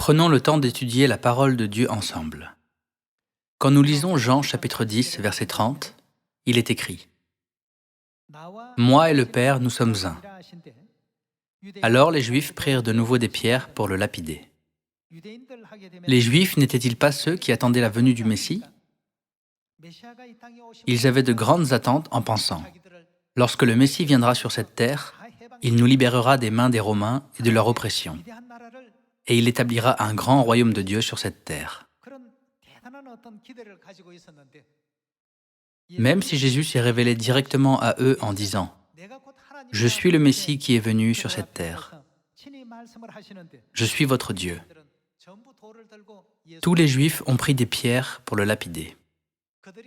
Prenons le temps d'étudier la parole de Dieu ensemble. Quand nous lisons Jean chapitre 10, verset 30, il est écrit « Moi et le Père, nous sommes un ». Alors les Juifs prirent de nouveau des pierres pour le lapider. Les Juifs n'étaient-ils pas ceux qui attendaient la venue du Messie? Ils avaient de grandes attentes en pensant « Lorsque le Messie viendra sur cette terre, il nous libérera des mains des Romains et de leur oppression, et il établira un grand royaume de Dieu sur cette terre. » Même si Jésus s'est révélé directement à eux en disant « Je suis le Messie qui est venu sur cette terre. Je suis votre Dieu. » Tous les Juifs ont pris des pierres pour le lapider.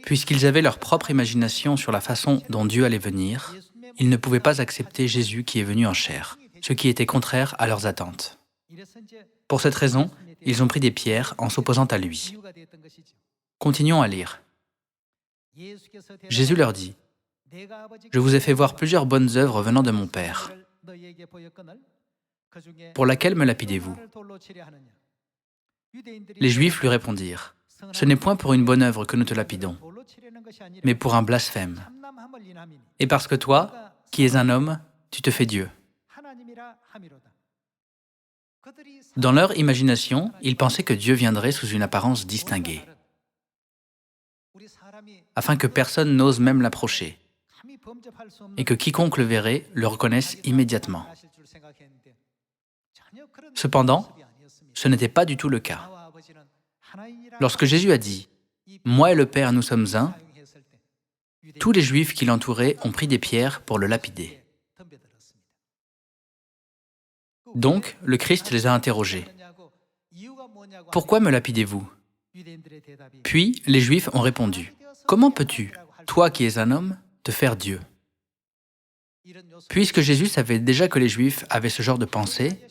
Puisqu'ils avaient leur propre imagination sur la façon dont Dieu allait venir, ils ne pouvaient pas accepter Jésus qui est venu en chair, ce qui était contraire à leurs attentes. Pour cette raison, ils ont pris des pierres en s'opposant à lui. Continuons à lire. Jésus leur dit « Je vous ai fait voir plusieurs bonnes œuvres venant de mon Père. Pour laquelle me lapidez-vous » Les Juifs lui répondirent « Ce n'est point pour une bonne œuvre que nous te lapidons, mais pour un blasphème. Et parce que toi, qui es un homme, tu te fais Dieu. » Dans leur imagination, ils pensaient que Dieu viendrait sous une apparence distinguée, afin que personne n'ose même l'approcher, et que quiconque le verrait le reconnaisse immédiatement. Cependant, ce n'était pas du tout le cas. Lorsque Jésus a dit « Moi et le Père, nous sommes un », tous les Juifs qui l'entouraient ont pris des pierres pour le lapider. Donc, le Christ les a interrogés. « Pourquoi me lapidez-vous » Puis, les Juifs ont répondu « Comment peux-tu, toi qui es un homme, te faire Dieu ?» Puisque Jésus savait déjà que les Juifs avaient ce genre de pensée,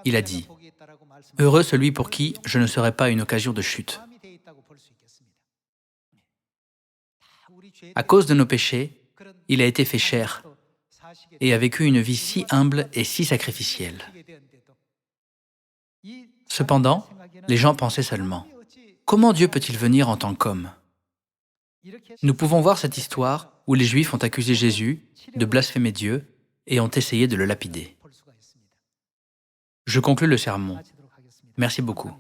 il a dit « Heureux celui pour qui je ne serai pas une occasion de chute. » À cause de nos péchés, il a été fait chair et a vécu une vie si humble et si sacrificielle. Cependant, les gens pensaient seulement « Comment Dieu peut-il venir en tant qu'homme » Nous pouvons voir cette histoire où les Juifs ont accusé Jésus de blasphémer Dieu et ont essayé de le lapider. Je conclus le sermon. Merci beaucoup.